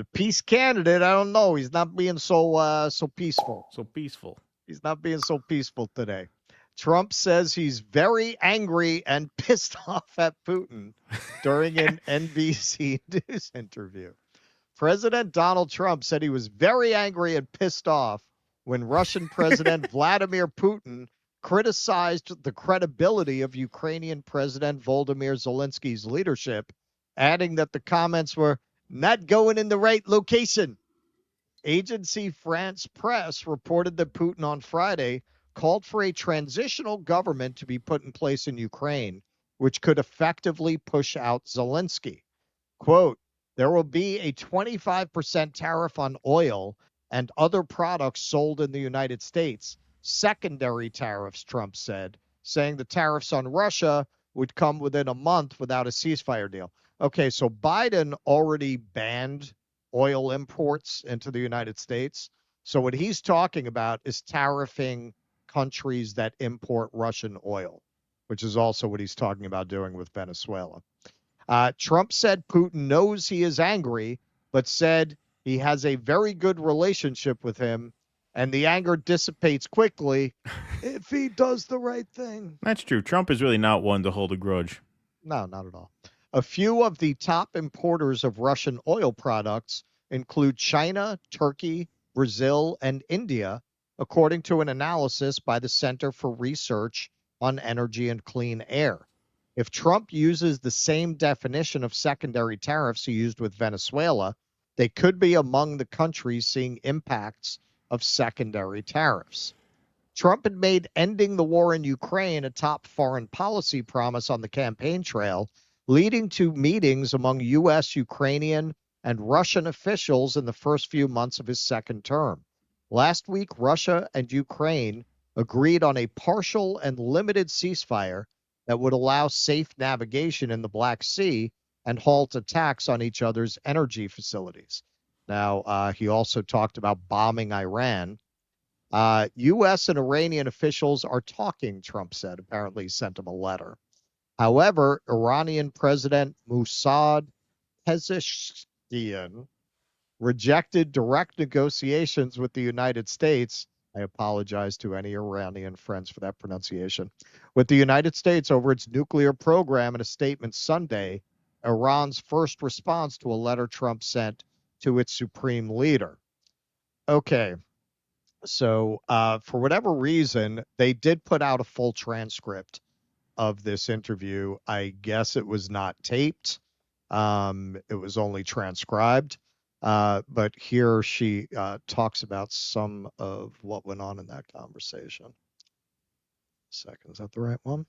The peace candidate, I don't know. He's not being so peaceful. So peaceful. He's not being so peaceful today. Trump says he's very angry and pissed off at Putin during an NBC News interview. President Donald Trump said he was very angry and pissed off when Russian President Vladimir Putin criticized the credibility of Ukrainian President Volodymyr Zelensky's leadership, adding that the comments were not going in the right location. Agency France Presse reported that Putin on Friday called for a transitional government to be put in place in Ukraine, which could effectively push out Zelensky. Quote, there will be a 25% tariff on oil and other products sold in the United States. Secondary tariffs, Trump said, saying the tariffs on Russia would come within a month without a ceasefire deal. Okay, so Biden already banned oil imports into the United States. So what he's talking about is tariffing countries that import Russian oil, which is also what he's talking about doing with Venezuela. Trump said Putin knows he is angry, but said he has a very good relationship with him, and the anger dissipates quickly if he does the right thing. That's true. Trump is really not one to hold a grudge. No, not at all. A few of the top importers of Russian oil products include China, Turkey, Brazil, and India, according to an analysis by the Center for Research on Energy and Clean Air. If Trump uses the same definition of secondary tariffs he used with Venezuela, they could be among the countries seeing impacts of secondary tariffs. Trump had made ending the war in Ukraine a top foreign policy promise on the campaign trail, leading to meetings among U.S., Ukrainian, and Russian officials in the first few months of his second term. Last week, Russia and Ukraine agreed on a partial and limited ceasefire that would allow safe navigation in the Black Sea and halt attacks on each other's energy facilities. Now, he also talked about bombing Iran. U.S. and Iranian officials are talking, Trump said. Apparently, he sent him a letter. However, Iranian President Mossad Pezeshkian rejected direct negotiations with the United States. I apologize to any Iranian friends for that pronunciation. With the United States over its nuclear program in a statement Sunday, Iran's first response to a letter Trump sent to its supreme leader. Okay, so for whatever reason, they did put out a full transcript of this interview. I guess it was not taped. It was only transcribed. But here she talks about some of what went on in that conversation. Second, is that the right one?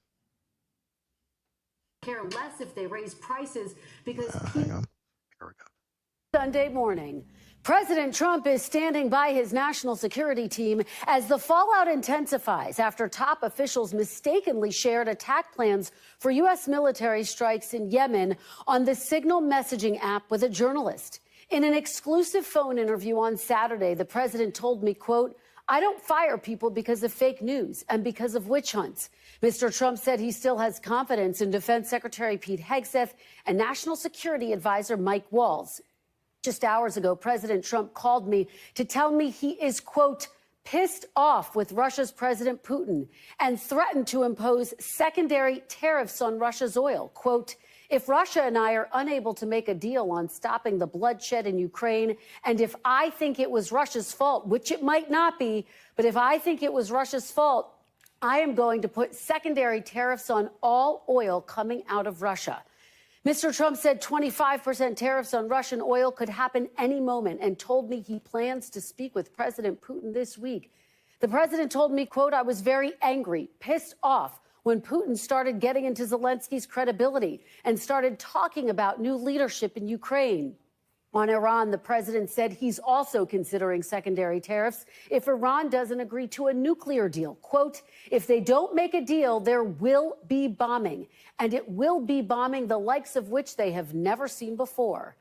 Care less if they raise prices because hang on. Here we go. Sunday morning, President Trump is standing by his national security team as the fallout intensifies after top officials mistakenly shared attack plans for U.S. military strikes in Yemen on the Signal messaging app with a journalist. In an exclusive phone interview on Saturday, the president told me, quote, I don't fire people because of fake news and because of witch hunts. Mr. Trump said he still has confidence in Defense Secretary Pete Hegseth and National Security Advisor Mike Waltz. Just hours ago, President Trump called me to tell me he is, quote, pissed off with Russia's President Putin and threatened to impose secondary tariffs on Russia's oil. Quote, if Russia and I are unable to make a deal on stopping the bloodshed in Ukraine, and if I think it was Russia's fault, which it might not be, but if I think it was Russia's fault, I am going to put secondary tariffs on all oil coming out of Russia. Mr. Trump said 25% tariffs on Russian oil could happen any moment and told me he plans to speak with President Putin this week. The president told me, quote, I was very angry, pissed off when Putin started getting into Zelensky's credibility and started talking about new leadership in Ukraine. On Iran, the president said he's also considering secondary tariffs if Iran doesn't agree to a nuclear deal. Quote, if they don't make a deal, there will be bombing, and it will be bombing the likes of which they have never seen before.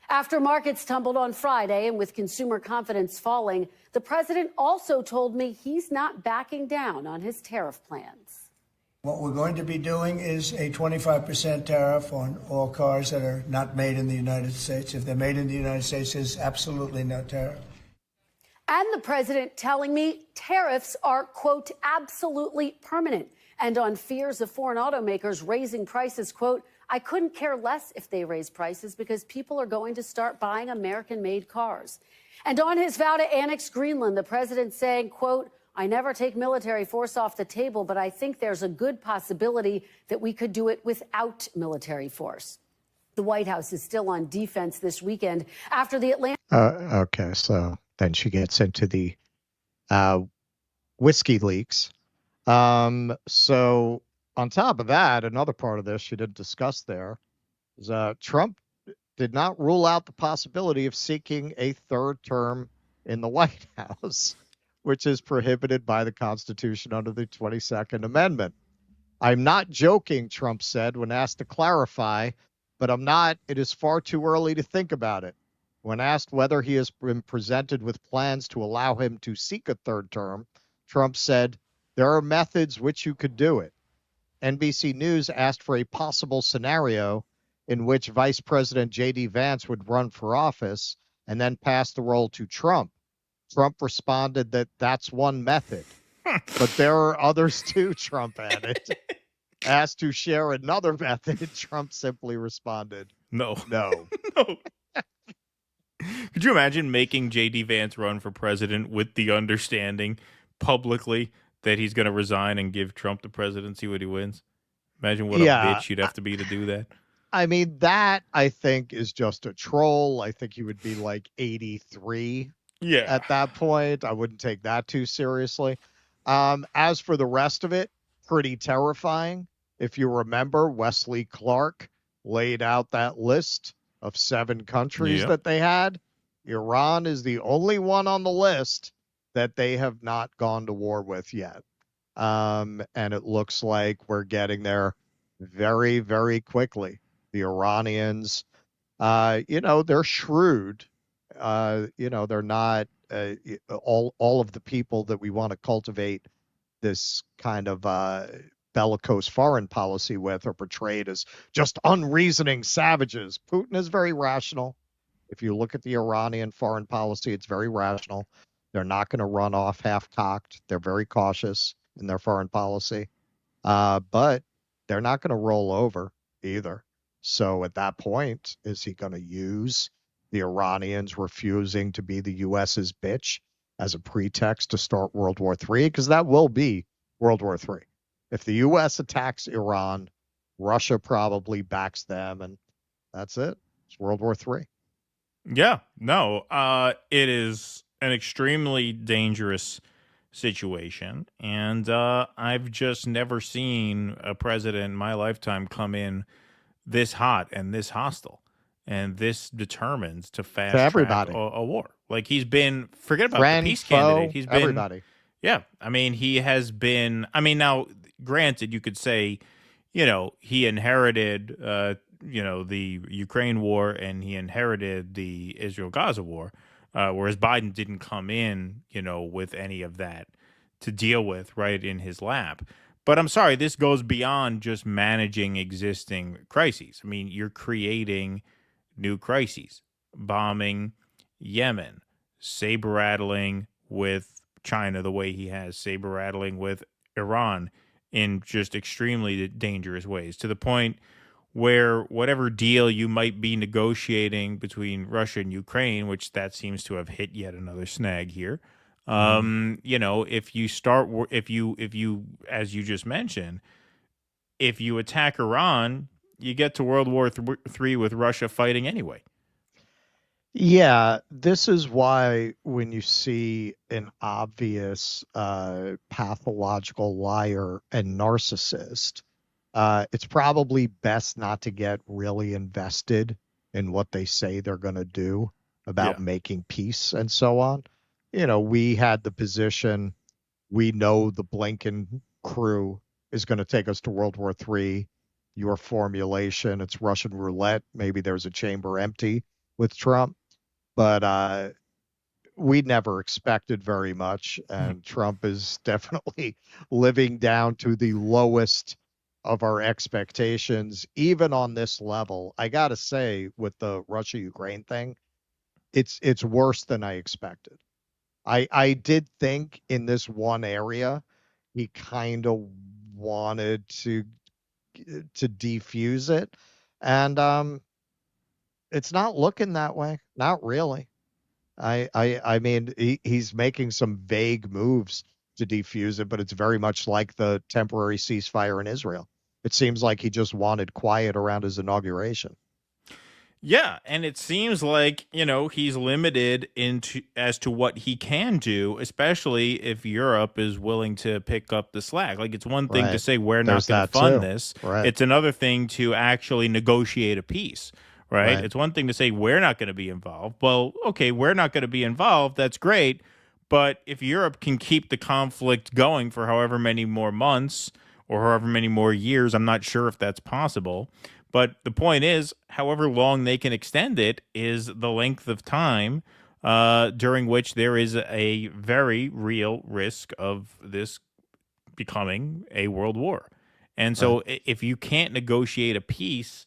After markets tumbled on Friday and with consumer confidence falling, the president also told me he's not backing down on his tariff plans. What we're going to be doing is a 25% tariff on all cars that are not made in the United States. If they're made in the United States, there's absolutely no tariff. And the president telling me tariffs are, quote, absolutely permanent. And on fears of foreign automakers raising prices, quote, I couldn't care less if they raise prices because people are going to start buying American-made cars. And on his vow to annex Greenland, the president saying, quote, I never take military force off the table, but I think there's a good possibility that we could do it without military force. The White House is still on defense this weekend after the Atlanta. Okay, so then she gets into the uh, whiskey leaks. So on top of that, another part of this she didn't discuss there is Trump did not rule out the possibility of seeking a third term in the White House, which is prohibited by the Constitution under the 22nd Amendment. I'm not joking, Trump said when asked to clarify, but I'm not. It is far too early to think about it. When asked whether he has been presented with plans to allow him to seek a third term, Trump said, there are methods which you could do it. NBC News asked for a possible scenario in which Vice President J.D. Vance would run for office and then pass the role to Trump. Trump responded that that's one method, but there are others too, Trump added. Asked to share another method, Trump simply responded, No. no. No. Could you imagine making J.D. Vance run for president with the understanding publicly that he's going to resign and give Trump the presidency when he wins? Imagine what a Yeah, bitch you'd have to be to do that. I mean, that I think is just a troll. I think he would be like 83 Yeah. at that point. I wouldn't take that too seriously. As for the rest of it, pretty terrifying. If you remember, Wesley Clark laid out that list of 7 countries Yeah. that they had. Iran is the only one on the list that they have not gone to war with yet. And it looks like we're getting there very, very quickly. The Iranians, they're shrewd. They're not all of the people that we want to cultivate this kind of bellicose foreign policy with are portrayed as just unreasoning savages. Putin is very rational. If you look at the Iranian foreign policy, it's very rational. They're not going to run off half-cocked. They're very cautious in their foreign policy, but they're not going to roll over either. So at that point, is he going to use the Iranians refusing to be the U.S.'s bitch as a pretext to start World War III? Because that will be World War III. If the U.S. attacks Iran, Russia probably backs them, and that's it. It's World War III. Yeah. No. It is an extremely dangerous situation, and I've just never seen a president in my lifetime come in this hot and this hostile and this determined to To fast track everybody, a war. Like he's been, forget about the friend, peace candidate. foe, He's been, everybody. yeah. I mean, he has been. I mean, now, granted, you could say, he inherited, the Ukraine war and he inherited the Israel Gaza war, whereas Biden didn't come in, with any of that to deal with right in his lap. But I'm sorry, this goes beyond just managing existing crises. I mean, you're creating new crises, bombing Yemen, saber rattling with China the way he has, saber rattling with Iran in just extremely dangerous ways, to the point where whatever deal you might be negotiating between Russia and Ukraine, which that seems to have hit yet another snag here. If you start, if you, as you just mentioned, if you attack Iran, you get to World War III with Russia fighting anyway. Yeah, this is why when you see an obvious pathological liar and narcissist, it's probably best not to get really invested in what they say they're going to do about Yeah. making peace and so on. We had the position, we know the Blinken crew is going to take us to World War III. Your formulation, it's Russian roulette. Maybe there's a chamber empty with Trump. But we never expected very much, and Trump is definitely living down to the lowest of our expectations, even on this level. I gotta say, with the Russia Ukraine thing, it's worse than I expected. I did think in this one area he kind of wanted to defuse it, and it's not looking that way. Not really. I mean, he's making some vague moves to defuse it, but it's very much like the temporary ceasefire in Israel. It seems like he just wanted quiet around his inauguration. Yeah, and it seems like, he's limited into as to what he can do, especially if Europe is willing to pick up the slack. Like, it's one thing to Right. say we're not There's going to that fund too. this. Right. It's another thing to actually negotiate a peace, right? Right. It's one thing to say we're not going to be involved. Well, okay, we're not going to be involved. That's great, but if Europe can keep the conflict going for however many more months or however many more years, I'm not sure if that's possible. But the point is, however long they can extend it is the length of time during which there is a very real risk of this becoming a world war. And Right. so, if you can't negotiate a peace,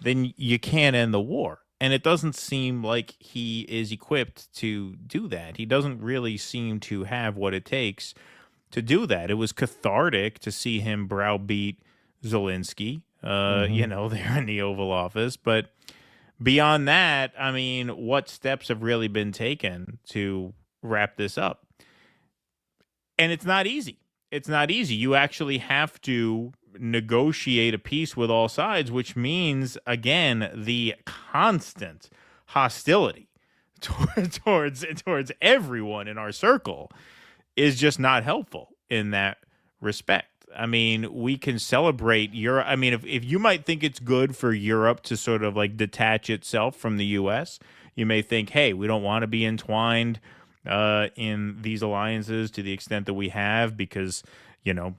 then you can't end the war. And it doesn't seem like he is equipped to do that. He doesn't really seem to have what it takes to do that. It was cathartic to see him browbeat Zelensky, Hmm. there in the Oval Office. But beyond that, I mean, what steps have really been taken to wrap this up? And it's not easy. It's not easy. You actually have to negotiate a peace with all sides, which means, again, the constant hostility towards everyone in our circle is just not helpful in that respect. I mean, we can celebrate Europe. I mean, if you might think it's good for Europe to sort of like detach itself from the US, you may think, hey, we don't want to be entwined in these alliances to the extent that we have because, you know,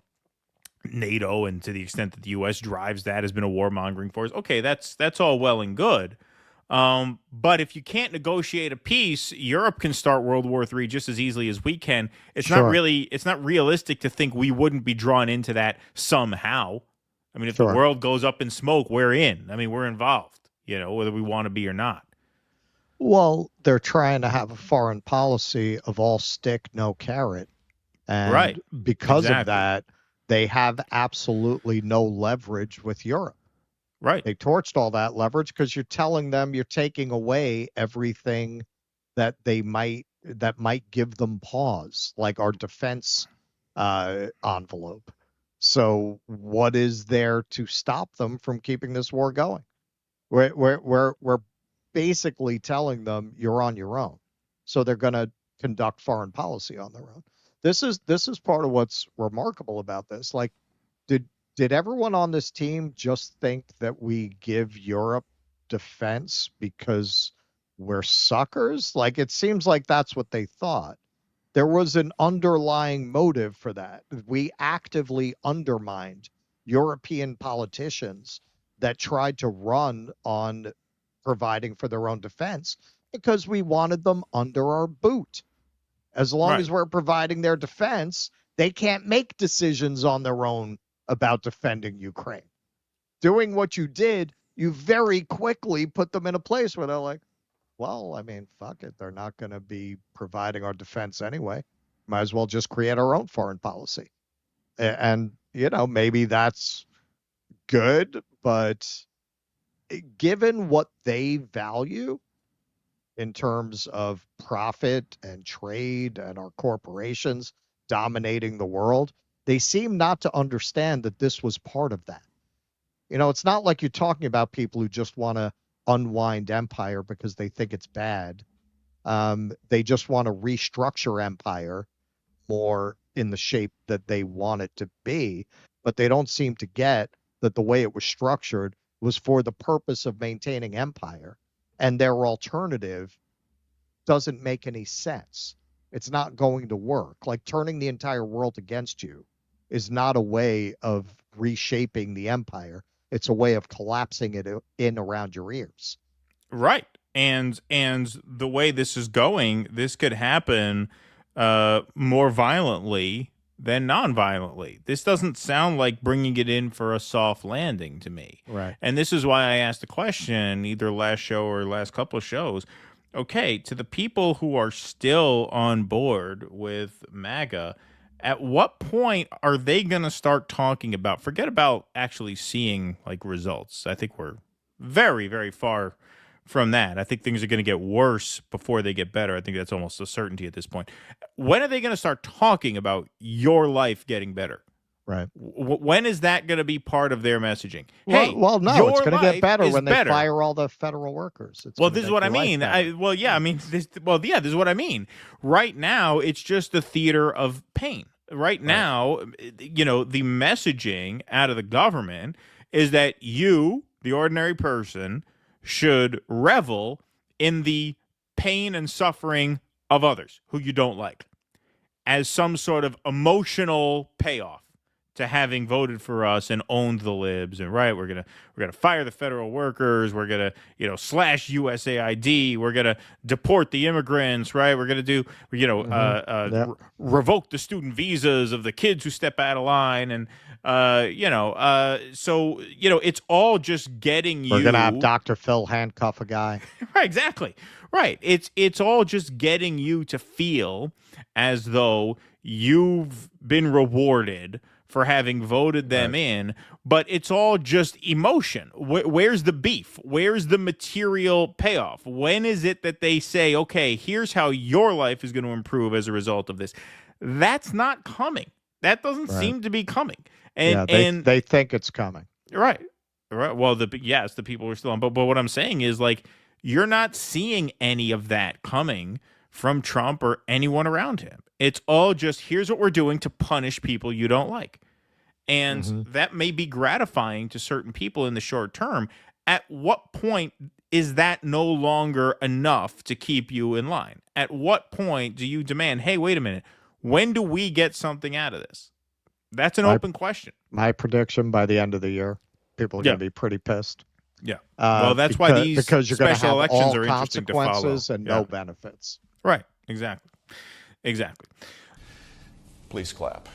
NATO and to the extent that the US drives that has been a warmongering force. Okay, that's all well and good. But if you can't negotiate a peace, Europe can start World War III just as easily as we can. Sure. It's not realistic to think we wouldn't be drawn into that somehow. I mean, if the Sure. world goes up in smoke, we're in. I mean, we're involved, whether we want to be or not. Well, they're trying to have a foreign policy of all stick, no carrot. Right. And because of Exactly. that, they have absolutely no leverage with Europe. Right. They torched all that leverage because you're telling them you're taking away everything that might give them pause, like our defense envelope. So what is there to stop them from keeping this war going? We're basically telling them you're on your own. So they're going to conduct foreign policy on their own. This is part of what's remarkable about this. Like, did did everyone on this team just think that we give Europe defense because we're suckers? Like, it seems like that's what they thought. There was an underlying motive for that. We actively undermined European politicians that tried to run on providing for their own defense because we wanted them under our boot. As long Right. as we're providing their defense, they can't make decisions on their own about defending Ukraine. Doing what you did, you very quickly put them in a place where they're like, well, I mean, fuck it. They're not going to be providing our defense anyway. Might as well just create our own foreign policy. And, maybe that's good, but given what they value in terms of profit and trade and our corporations dominating the world, they seem not to understand that this was part of that. It's not like you're talking about people who just want to unwind empire because they think it's bad. They just want to restructure empire more in the shape that they want it to be, but they don't seem to get that the way it was structured was for the purpose of maintaining empire, and their alternative doesn't make any sense. It's not going to work. Like turning the entire world against you is not a way of reshaping the empire. It's a way of collapsing it in around your ears. Right. and the way this is going, this could happen more violently than non-violently. This doesn't sound like bringing it in for a soft landing to me. Right. And this is why I asked the question either last show or last couple of shows. Okay, to the people who are still on board with MAGA, at what point are they going to start talking about, forget about actually seeing like results? I think we're very, very far from that. I think things are going to get worse before they get better. I think that's almost a certainty at this point. When are they going to start talking about your life getting better? Right. When is that going to be part of their messaging? Well, no, it's going to get better when they better. fire all the federal workers. Well, this is what I mean. This is what I mean. Right now, it's just a theater of pain. Right now, you know, the messaging out of the government is that you, the ordinary person, should revel in the pain and suffering of others who you don't like as some sort of emotional payoff to having voted for us and owned the libs. And we're gonna fire the federal workers. We're gonna slash USAID. We're gonna deport the immigrants. Right, we're gonna do revoke the student visas of the kids who step out of line. And so it's all just getting you. We're gonna have Dr. Phil handcuff a guy. Right, exactly. Right. It's all just getting you to feel as though you've been rewarded for having voted them in, but it's all just emotion. Where's the beef? Where's the material payoff? When is it that they say, okay, here's how your life is going to improve as a result of this? That's not coming. That doesn't seem to be coming. And they think it's coming. Right. Well, the people are still on. But what I'm saying is, like, you're not seeing any of that coming from Trump or anyone around him. It's all just, here's what we're doing to punish people you don't like. And that may be gratifying to certain people in the short term. At what point is that no longer enough to keep you in line? At what point do you demand, hey, wait a minute, when do we get something out of this? That's an open question. My prediction, by the end of the year, people are going to be pretty pissed. Yeah. Well, that's why these because you're going to special have elections all are interesting to follow. consequences and no benefits. Right. Exactly. Please clap.